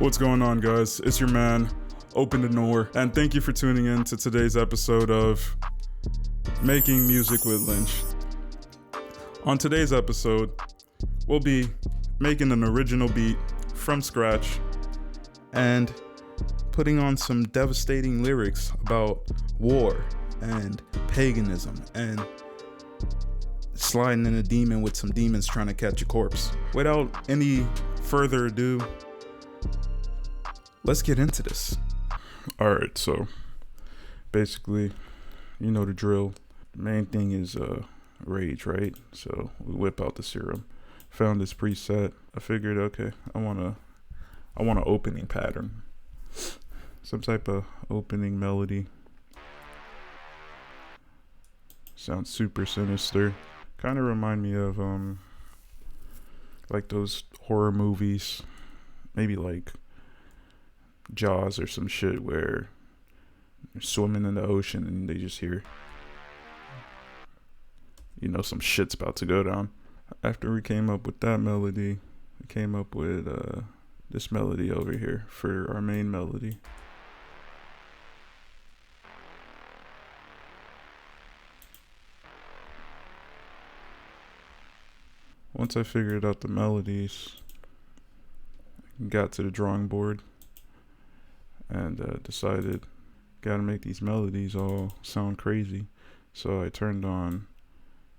What's going on, guys? It's your man, Open the Door, and thank you for tuning in to today's episode of Making Music with Lynch. On today's episode, we'll be making an original beat from scratch and putting on some devastating lyrics about war and paganism and sliding in a demon with some demons trying to catch a corpse. Without any further ado, let's get into this. Alright, so basically, you know the drill. The main thing is rage, right? So we whip out the serum. Found this preset. I figured, okay, I want an opening pattern. Some type of opening melody. Sounds super sinister. Kind of remind me of like those horror movies, maybe like Jaws or some shit where they're swimming in the ocean and they just hear, you know, some shit's about to go down. After we came up with that melody, we came up with this melody over here for our main melody. Once I figured out the melodies, I got to the drawing board and decided gotta make these melodies all sound crazy. So I turned on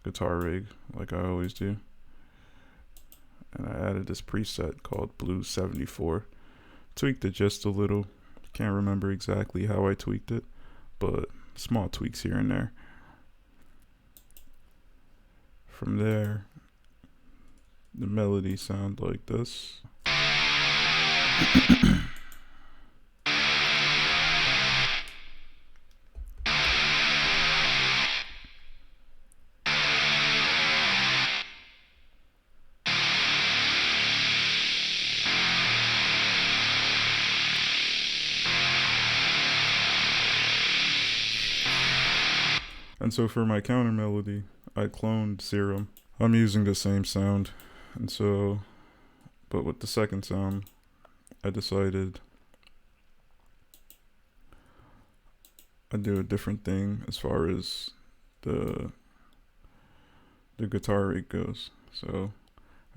guitar rig like I always do, and I added this preset called Blues 74. Tweaked it just a little. Can't remember exactly how I tweaked it, but small tweaks here and there. From there, the melody sound like this. And so for my counter melody, I cloned Serum. I'm using the same sound, and so, but with the second sound, I decided I'd do a different thing as far as the guitar rig goes. So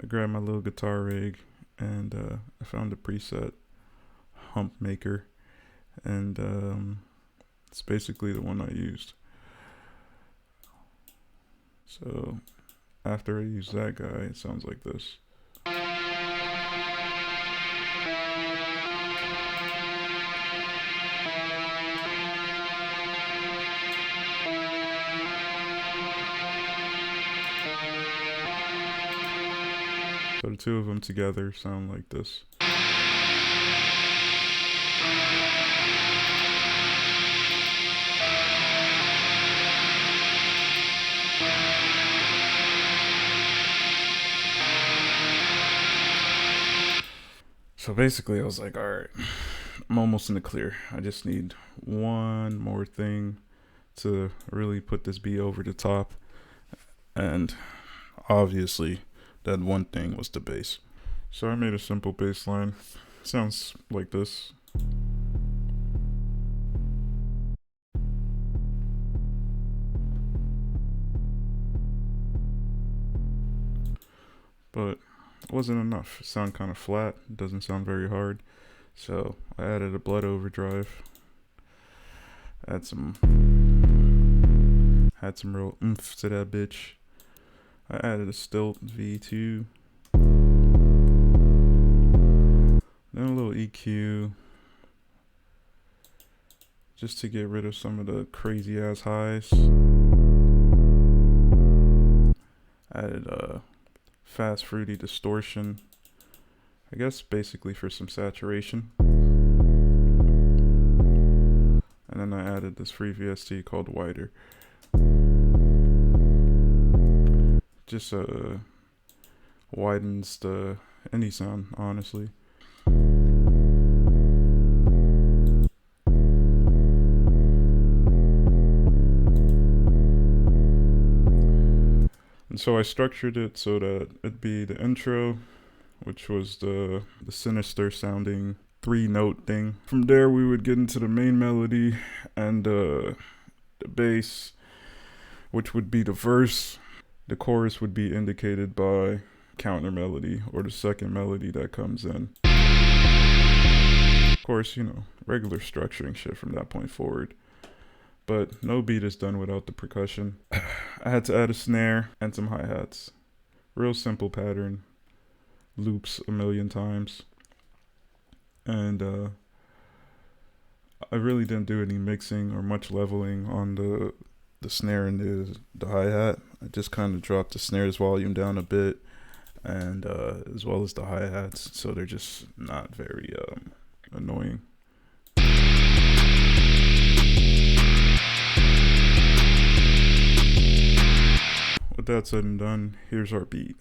I grabbed my little guitar rig and I found the preset Hump Maker, and it's basically the one I used. So after I use that guy, it sounds like this. So the two of them together sound like this. So basically I was like, alright, I'm almost in the clear. I just need one more thing to really put this beat over the top. And obviously that one thing was the bass. So I made a simple bass line. Sounds like this. But it wasn't enough. It sounded kind of flat. It doesn't sound very hard. So I added a blood overdrive. Had some real oomph to that bitch. I added a stilt V2. Then a little EQ. Just to get rid of some of the crazy ass highs. Added a fast fruity distortion, I guess basically for some saturation. And then I added this free VST called Wider. Just widens the any sound, honestly. And so I structured it so that it'd be the intro, which was the sinister sounding 3-note thing. From there, we would get into the main melody and the bass, which would be the verse. The chorus would be indicated by counter melody or the second melody that comes in. Of course, regular structuring shit from that point forward. But no beat is done without the percussion. I had to add a snare and some hi-hats. Real simple pattern. Loops a million times. And I really didn't do any mixing or much leveling on the snare and the hi-hat. I just kind of dropped the snare's volume down a bit, and as well as the hi-hats, so they're just not very annoying. With that said and done, here's our beat.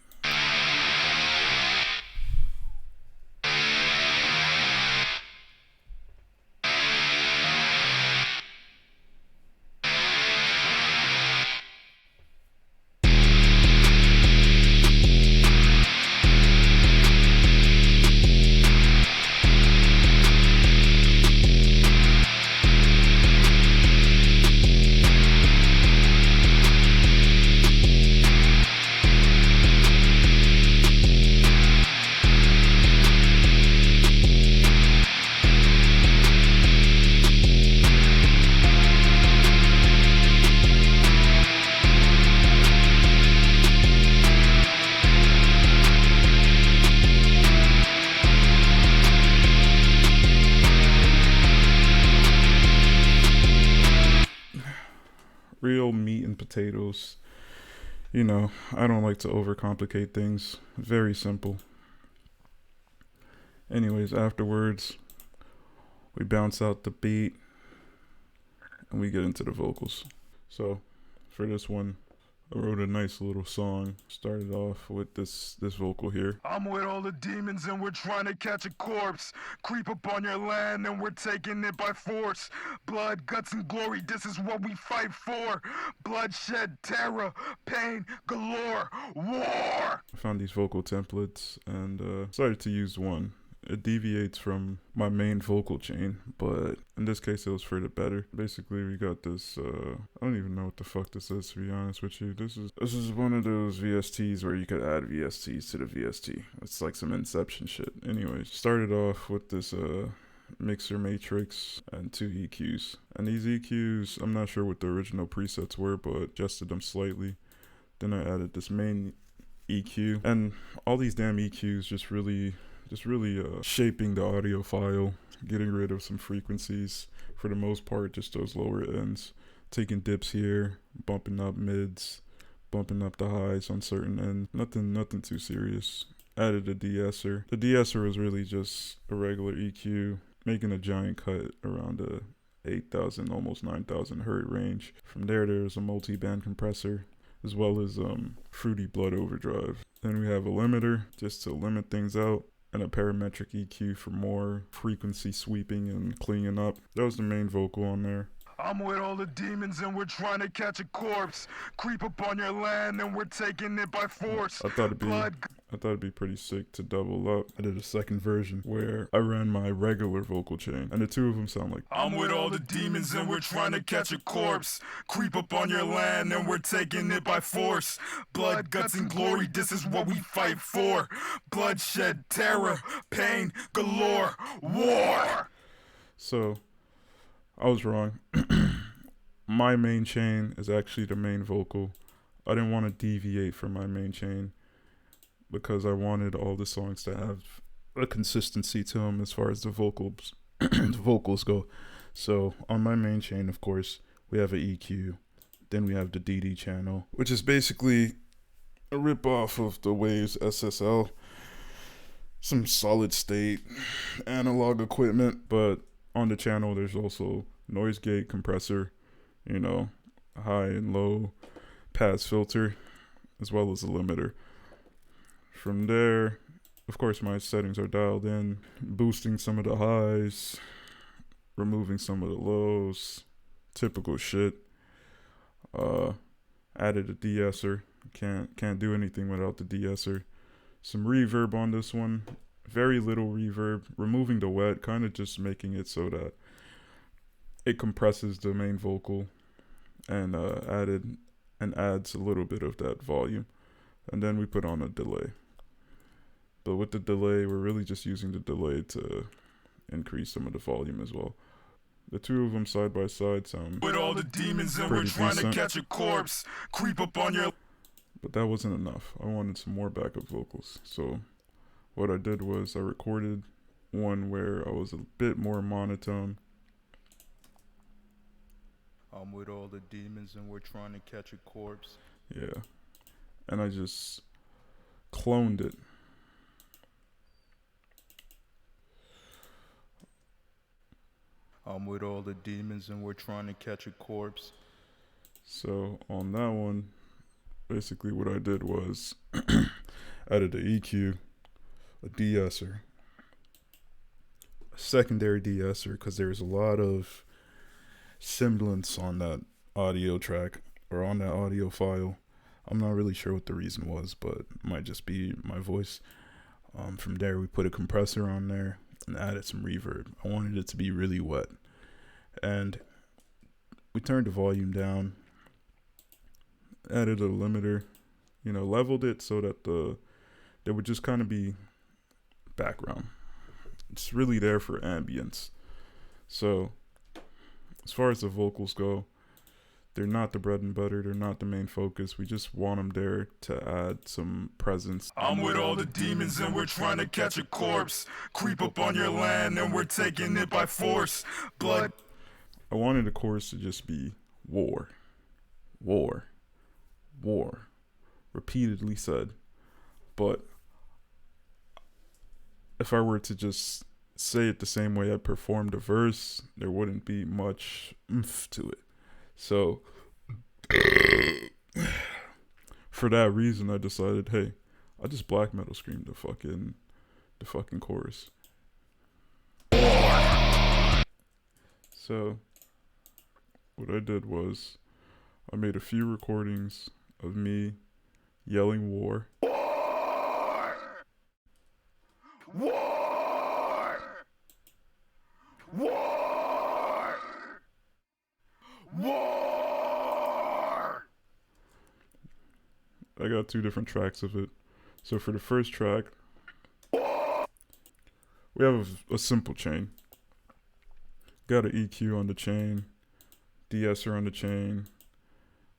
Real meat and potatoes. I don't like to overcomplicate things. Very simple. Anyways, afterwards, we bounce out the beat and we get into the vocals. So, for this one, I wrote a nice little song. Started off with this vocal here. I'm with all the demons and we're trying to catch a corpse. Creep up on your land and we're taking it by force. Blood, guts, and glory, this is what we fight for. Bloodshed, terror, pain, galore, war. I found these vocal templates and decided to use one. It deviates from my main vocal chain, but in this case it was for the better. Basically, we got this, I don't even know what the fuck this is, to be honest with you. This is one of those VSTs where you could add VSTs to the VST. It's like some Inception shit. Anyways, started off with this mixer matrix and 2 EQs. And these EQs, I'm not sure what the original presets were, but adjusted them slightly. Then I added this main EQ. And all these damn EQs just really shaping the audio file, getting rid of some frequencies, for the most part just those lower ends, taking dips here, bumping up mids, bumping up the highs on certain ends. Nothing too serious. Added a de-esser. The de-esser was really just a regular EQ, making a giant cut around the 8,000, almost 9,000 hertz range. From there's a multi-band compressor, as well as Fruity Blood Overdrive. Then we have a limiter, just to limit things out, and a parametric EQ for more frequency sweeping and cleaning up. That was the main vocal on there. I'm with all the demons and we're trying to catch a corpse. Creep up on your land and we're taking it by force. I thought it'd be pretty sick to double up. I did a second version where I ran my regular vocal chain, and the two of them sound like, I'm with all the demons and we're trying to catch a corpse. Creep up on your land and we're taking it by force. Blood, guts, and glory, this is what we fight for. Bloodshed, terror, pain, galore, war. So, I was wrong. My main chain is actually the main vocal. I didn't want to deviate from my main chain because I wanted all the songs to have a consistency to them as far as the vocals go. So on my main chain, of course, we have an EQ. Then we have the DD channel, which is basically a rip-off of the Waves SSL. Some solid state analog equipment, but on the channel there's also noise gate, compressor, high and low pass filter, as well as a limiter. From there, of course, my settings are dialed in, boosting some of the highs, removing some of the lows, typical shit. Added a de-esser. Can't do anything without the de-esser. Some reverb on this one. very little reverb, removing the wet, kind of just making it so that it compresses the main vocal and adds a little bit of that volume. And then we put on a delay. But with the delay, we're really just using the delay to increase some of the volume as well. The two of them side by side sound with all the demons and we're pretty trying decent. to catch a corpse, creep up on your. But that wasn't enough. I wanted some more backup vocals. So what I did was I recorded one where I was a bit more monotone. I'm with all the demons and we're trying to catch a corpse. Yeah. And I just cloned it. I'm with all the demons and we're trying to catch a corpse. So on that one, basically what I did was added an EQ, a de-esser, a secondary de-esser, because there's a lot of semblance on that audio track or on that audio file. I'm not really sure what the reason was, but it might just be my voice. From there, we put a compressor on there and added some reverb. I wanted it to be really wet. And we turned the volume down, added a limiter, leveled it so that there would just kind of be background. It's really there for ambience. So as far as the vocals go, they're not the bread and butter. They're not the main focus. We just want them there to add some presence. I'm with all the demons and we're trying to catch a corpse. Creep up on your land and we're taking it by force. Blood. I wanted the chorus to just be war, war, war, repeatedly said. But if I were to just say it the same way I performed the verse, there wouldn't be much oomph to it. So for that reason, I decided, hey, I'll just black metal scream the fucking chorus. So what I did was I made a few recordings of me yelling war. War! War! War! I got 2 different tracks of it. So for the first track, we have a simple chain. Got an EQ on the chain, de-esser on the chain,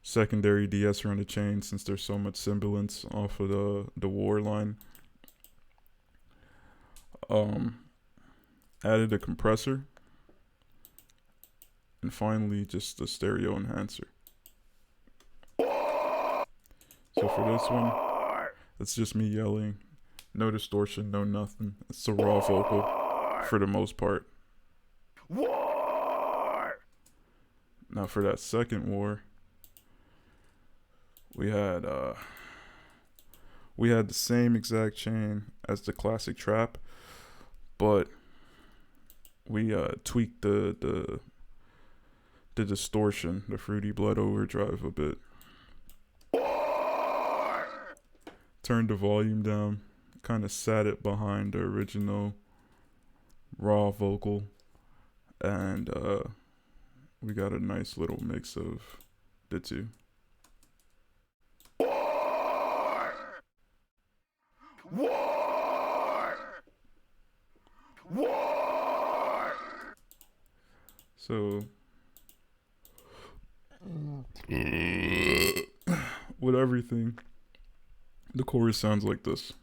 secondary de-esser on the chain, since there's so much semblance off of the war line. Added a compressor, and finally just a stereo enhancer. So for this one, it's just me yelling, no distortion, no nothing. It's a raw vocal for the most part. War! Now for that second war, we had the same exact chain as the classic trap, but we tweaked the distortion, the Fruity Blood overdrive a bit. Turned the volume down, kind of sat it behind the original raw vocal, and we got a nice little mix of the two. War! War! So with everything, the chorus sounds like this.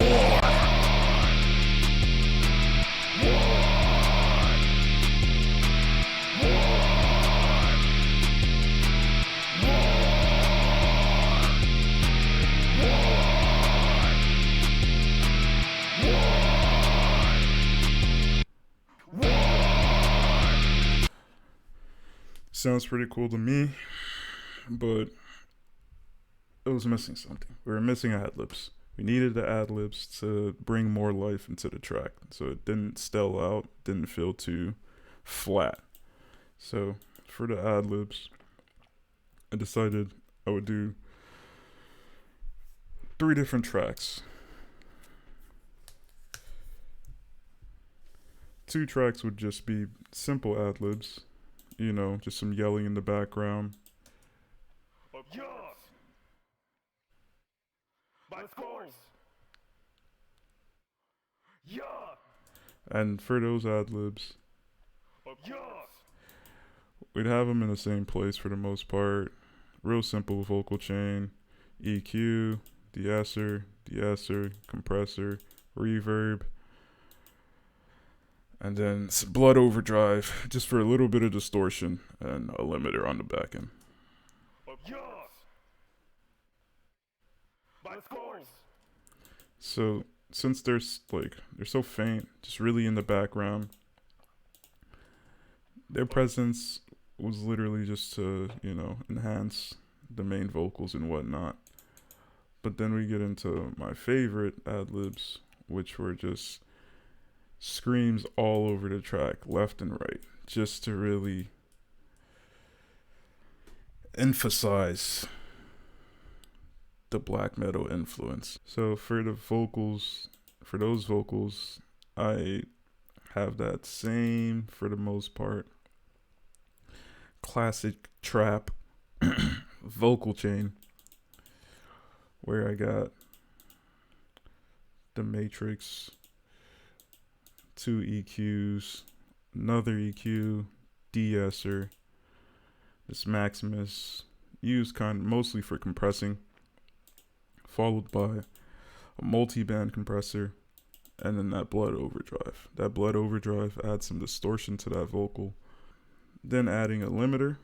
Sounds pretty cool to me, but it was missing something. We were missing Adlibs. We needed the Adlibs to bring more life into the track, so it didn't stell out, didn't feel too flat. So for the Adlibs, I decided I would do 3 different tracks. 2 tracks would just be simple ad-libs, you know, just some yelling in the background. Yeah. Of course. Yeah. And for those ad-libs, Yeah. we'd have them in the same place for the most part. Real simple vocal chain, EQ, de-esser, compressor, reverb, and then blood overdrive, just for a little bit of distortion, and a limiter on the back end. Yeah. Of course. So since they're so faint, just really in the background, their presence was literally just to, you know, enhance the main vocals and whatnot. But then we get into my favorite ad-libs, which were just screams all over the track, left and right, just to really emphasize the black metal influence. So for those vocals, I have that same, for the most part, classic trap vocal chain, where I got the Matrix, 2 EQs, another EQ, de-esser, this Maximus, used mostly for compressing, followed by a multi-band compressor, and then that blood overdrive. That blood overdrive adds some distortion to that vocal. Then adding a limiter,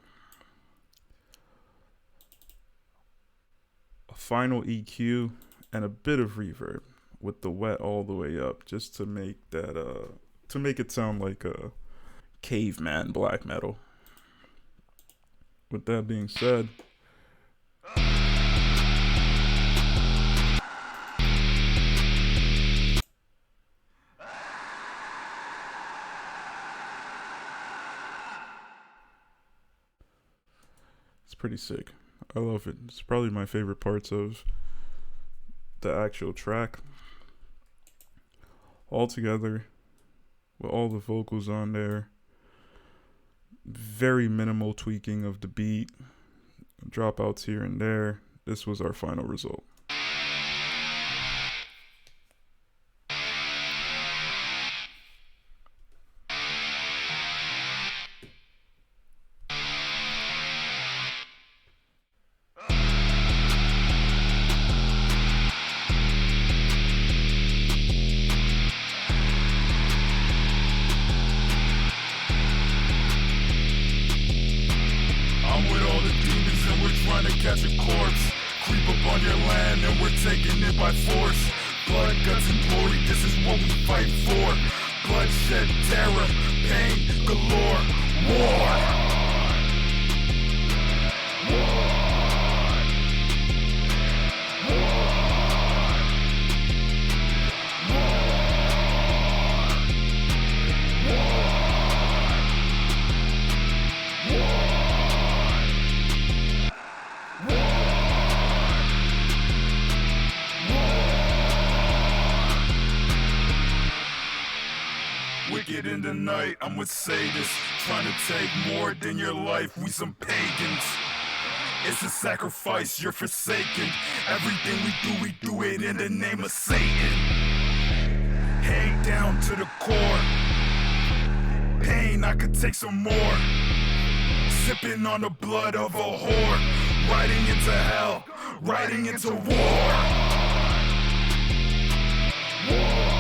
a final EQ, and a bit of reverb with the wet all the way up, just to make it sound like a caveman black metal. With that being said, it's pretty sick. I love it. It's probably my favorite parts of the actual track. All together, with all the vocals on there, very minimal tweaking of the beat, dropouts here and there. This was our final result. Catch a corpse, creep up on your land and we're taking it by force. Blood, guts, and glory, this is what we fight for. Bloodshed, terror, pain, galore, war. War. Wicked in the night, I'm with sadists, trying to take more than your life, we some pagans. It's a sacrifice, you're forsaken. Everything we do it in the name of Satan. Hang down to the core. Pain, I could take some more. Sipping on the blood of a whore. Riding into hell, riding into war. War.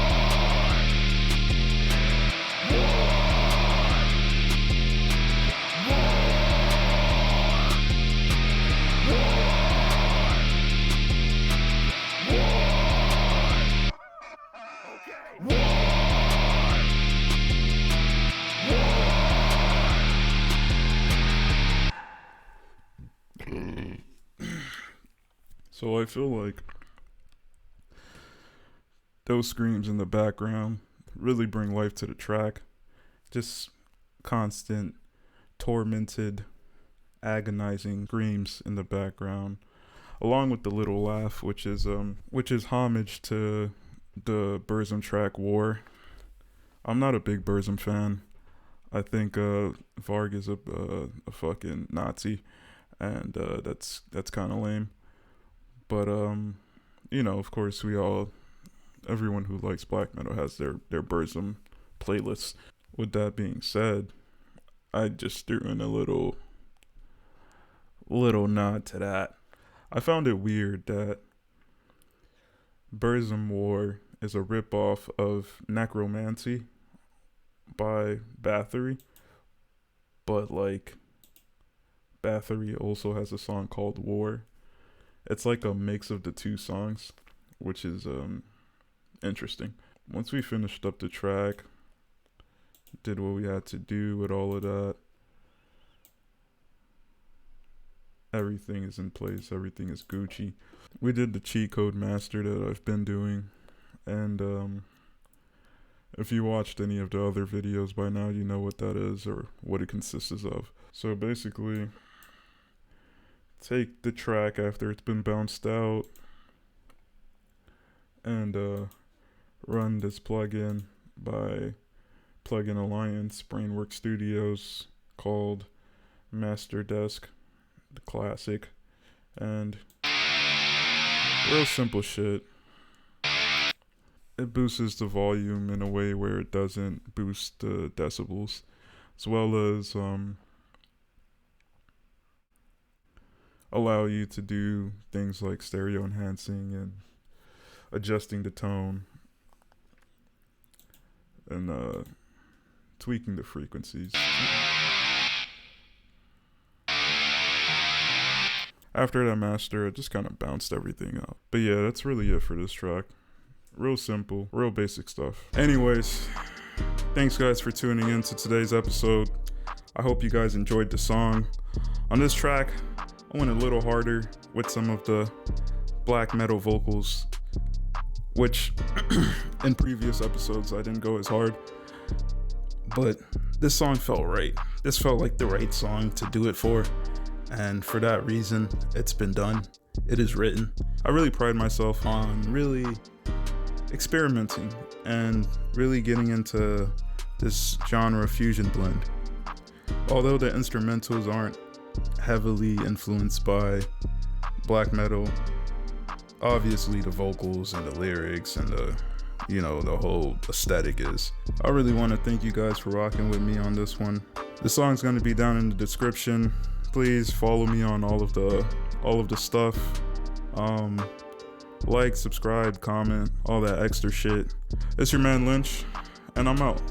So I feel like those screams in the background really bring life to the track. Just constant, tormented, agonizing screams in the background, along with the little laugh, which is homage to the Burzum track War, I'm not a big Burzum fan. I think Varg is a fucking Nazi, and that's kind of lame. But you know, of course, everyone who likes black metal has their Burzum playlists. With that being said, I just threw in a little nod to that. I found it weird that Burzum War is a ripoff of Necromancy by Bathory, but like Bathory also has a song called War. It's like a mix of the two songs, which is interesting. Once we finished up the track, did what we had to do with all of that, everything is in place, everything is Gucci. We did the Cheatcode Master that I've been doing, and if you watched any of the other videos by now, you know what that is or what it consists of. So basically, take the track after it's been bounced out and run this plugin by Plugin Alliance, Brainwork Studios, called Master Desk, the classic, and real simple shit. It boosts the volume in a way where it doesn't boost the decibels, as well as allow you to do things like stereo enhancing and adjusting the tone and tweaking the frequencies. After that master, it just kind of bounced everything up. But yeah, that's really it for this track. Real simple, real basic stuff. Anyways, thanks guys for tuning in to today's episode. I hope you guys enjoyed the song. On this track, I went a little harder with some of the black metal vocals, which in previous episodes I didn't go as hard. But this song felt right. This felt like the right song to do it for. And for that reason, it's been done. It is written. I really pride myself on really experimenting and really getting into this genre fusion blend. Although the instrumentals aren't heavily influenced by black metal, obviously the vocals and the lyrics and the whole aesthetic is. I really want to thank you guys for rocking with me on this one. The song's going to be down in the description. Please follow me on all of the stuff. Like, subscribe, comment, all that extra shit. It's your man Lynch, and I'm out.